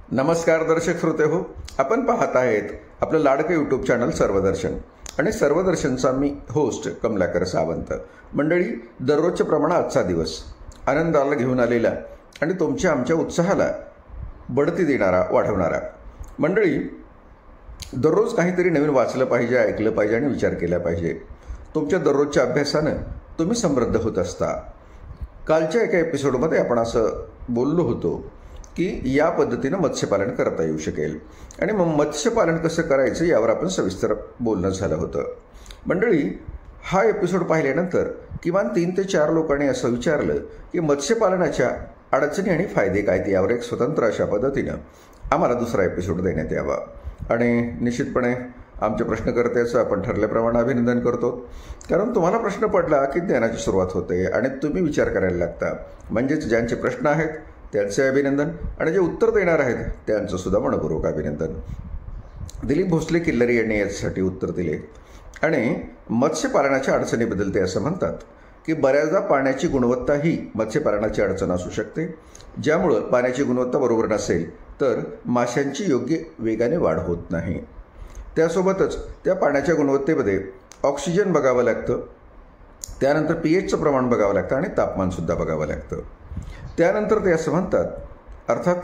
नमस्कार दर्शक श्रोते हो, आपण पाहत आहेत आपलं लाडकं यूट्यूब चॅनल सर्वदर्शन आणि सर्वदर्शनचा मी होस्ट कमलाकर सावंत. मंडळी, दररोजच्या प्रमाणे आजचा दिवस आनंदाला घेऊन आलेला आणि तुमच्या आमच्या उत्साहाला बढती देणारा, वाढवणारा. मंडळी, दररोज काहीतरी नवीन वाचलं पाहिजे, ऐकलं पाहिजे आणि विचार केला पाहिजे. तुमच्या दररोजच्या अभ्यासानं तुम्ही समृद्ध होत असता. कालच्या एका एपिसोडमध्ये आपण असं बोललो होतो की या पद्धतीनं मत्स्यपालन करता येऊ शकेल आणि मग मत्स्यपालन कसं करायचं यावर आपण सविस्तर बोलणं झालं होतं. मंडळी, हा एपिसोड पाहिल्यानंतर किमान 3 ते 4 लोकांनी असं विचारलं की मत्स्यपालनाच्या अडचणी आणि फायदे काय ते, यावर एक स्वतंत्र अशा पद्धतीनं आम्हाला दुसरा एपिसोड देण्यात यावा. आणि निश्चितपणे आमच्या प्रश्नकर्त्याचं आपण ठरल्याप्रमाणे अभिनंदन करतो, कारण तुम्हाला प्रश्न पडला की ज्ञानाची सुरुवात होते आणि तुम्ही विचार करायला लागता. म्हणजेच ज्यांचे प्रश्न आहेत त्यांचे अभिनंदन आणि जे उत्तर देणार आहेत त्यांचं सुद्धा मनपूर्वक अभिनंदन. दिलीप भोसले किल्लारी यांनी यासाठी उत्तर दिले आणि मत्स्यपालनाच्या अडचणीबद्दल ते असं म्हणतात की बऱ्याचदा पाण्याची गुणवत्ता ही मत्स्यपालनाची अडचण असू शकते, ज्यामुळं पाण्याची गुणवत्ता बरोबर नसेल तर माशांची योग्य वेगाने वाढ होत नाही. त्यासोबतच त्या पाण्याच्या गुणवत्तेमध्ये ऑक्सिजन बघावं लागतं, त्यानंतर pHचं प्रमाण बघावं लागतं आणि तापमानसुद्धा बघावं लागतं. त्यानंतर ते असं म्हणतात, अर्थात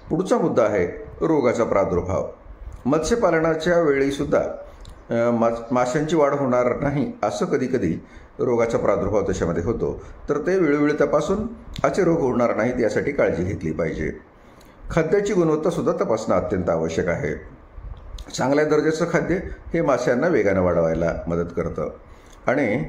पुढचा मुद्दा आहे रोगाचा प्रादुर्भाव. मत्स्यपालनाच्या वेळीसुद्धा माशांची वाढ होणार नाही असं कधीकधी रोगाचा प्रादुर्भाव त्याच्यामध्ये होतो, तर ते वेळोवेळी तपासून असे रोग होणार नाहीत यासाठी काळजी घेतली पाहिजे. खाद्याची गुणवत्तासुद्धा तपासणं अत्यंत आवश्यक आहे. चांगल्या दर्जाचं खाद्य हे माशांना वेगानं वाढवायला मदत करतं आणि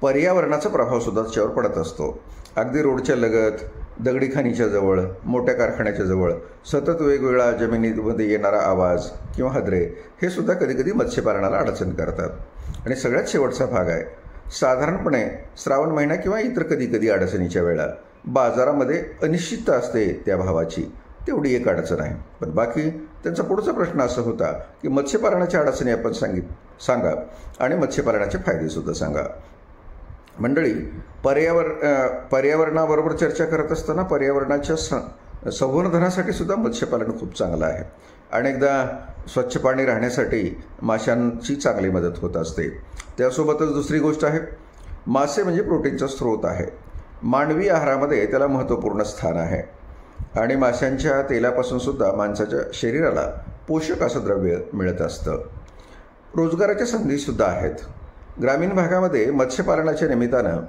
पर्यावरणाचा प्रभावसुद्धा त्याच्यावर पडत असतो. अगदी रोडच्या लगत, दगडी खाणीच्या जवळ, मोठ्या कारखान्याच्या जवळ सतत वेगवेगळा जमिनीमध्ये येणारा आवाज किंवा हादरे हे सुद्धा कधीकधी मत्स्यपालनाला अडचण करतात. आणि सगळ्यात शेवटचा भाग आहे, साधारणपणे श्रावण महिना किंवा इतर कधीकधी अडचणीच्या वेळा बाजारामध्ये अनिश्चितता असते त्या भावाची, तेवढी एक अडचण आहे. पण बाकी त्यांचा पुढचा प्रश्न असा होता की मत्स्यपालनाच्या अडचणी आपण सांगा आणि मत्स्यपालनाचे फायदेसुद्धा सांगा. मंडळी, पर्यावरणाबरोबर चर्चा करत असताना पर्यावरणाच्या संवर्धनासाठी सुद्धा मत्स्यपालन खूप चांगलं आहे. अनेकदा स्वच्छ पाणी राहण्यासाठी माशांची चांगली मदत होत असते. त्यासोबतच दुसरी गोष्ट आहे, मासे म्हणजे प्रोटीनचा स्रोत आहे. मानवी आहारामध्ये त्याला महत्त्वपूर्ण स्थान आहे आणि माशांच्या तेलापासून सुद्धा माणसाच्या शरीराला पोषक असं द्रव्य मिळत असतं. रोजगाराच्या संधीसुद्धा आहेत. ग्रामीण भागामध्ये मत्स्यपालनाच्या निमित्तानं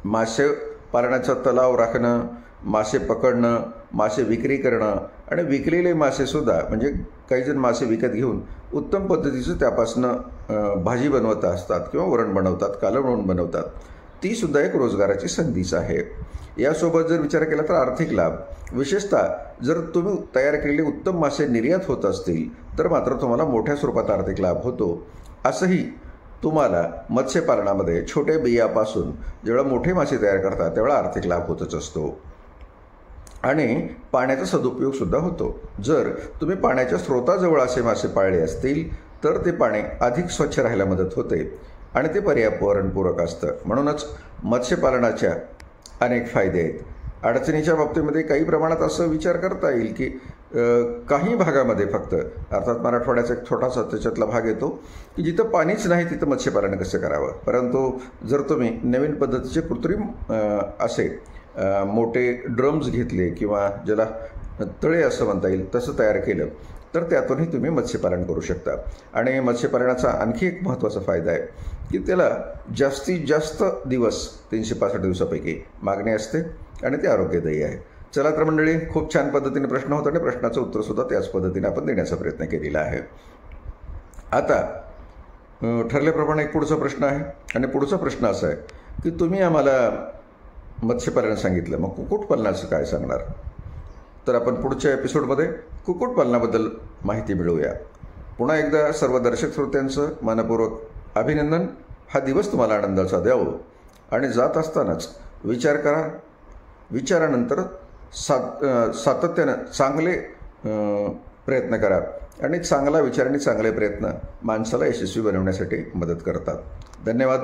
मासे पालनाचा तलाव राखणं, मासे पकडणं, मासे विक्री करणं आणि विकलेले मासेसुद्धा, म्हणजे काही जण मासे विकत घेऊन उत्तम पद्धतीचं त्यापासनं भाजी बनवत असतात किंवा वरण बनवतात, कालवण बनवतात, ती सुद्धा एक रोजगाराची संधीच आहे. यासोबत जर विचार केला तर आर्थिक लाभ, विशेषतः जर तुम्ही तयार केलेले उत्तम मासे निर्यात होत असतील तर मात्र तुम्हाला मोठ्या स्वरूपात आर्थिक लाभ होतो. असंही तुम्हाला मत्स्यपालनामध्ये छोट्या बियापासून जेव्हा मोठे मासे तयार करतात त्यावेळा आर्थिक लाभ होतच असतो आणि पाण्याचा सदुपयोगसुद्धा होतो. जर तुम्ही पाण्याच्या स्रोताजवळ असे मासे पाळले असतील तर ते पाणी अधिक स्वच्छ राहायला मदत होते आणि ते पर्यावरणपूरक असतं. म्हणूनच मत्स्यपालनाच्या अनेक फायदे आहेत. अडचणीच्या बाबतीमध्ये काही प्रमाणात असं विचार करता येईल की काही भागामध्ये फक्त, अर्थात मराठवाड्याचा एक छोटासा त्याच्यातला भाग येतो की जिथं पाणीच नाही तिथं मत्स्यपालन कसं करावं. परंतु जर तुम्ही नवीन पद्धतीचे कृत्रिम असे मोठे ड्रम्स घेतले किंवा ज्याला तळे असं म्हणता येईल तसं तयार केलं तर त्यातूनही तुम्ही मत्स्यपालन करू शकता. आणि मत्स्यपालनाचा आणखी एक महत्त्वाचा फायदा आहे की त्याला जास्तीत जास्त दिवस 365 दिवसापैकी मागणी असते आणि ते आरोग्यदायी आहे. चला तर मंडळी, खूप छान पद्धतीने प्रश्न होता आणि प्रश्नाचं उत्तरसुद्धा त्याच पद्धतीने आपण देण्याचा प्रयत्न केलेला आहे. आता ठरल्याप्रमाणे एक पुढचा प्रश्न आहे आणि पुढचा प्रश्न असा आहे की तुम्ही आम्हाला मत्स्यपालन सांगितलं, मग कुक्कुटपालनाचं काय सांगणार? तर आपण पुढच्या एपिसोडमध्ये कुक्कुटपालनाबद्दल माहिती मिळवूया. पुन्हा एकदा सर्व दर्शक श्रोत्यांचं मनपूर्वक अभिनंदन. हा दिवस तुम्हाला आनंदाचा द्यावं आणि जात असतानाच विचार करा. विचारानंतर सातत्यानं चांगले प्रयत्न करा आणि चांगला विचार आणि चांगले प्रयत्न माणसाला यशस्वी बनवण्यासाठी मदत करतात. धन्यवाद.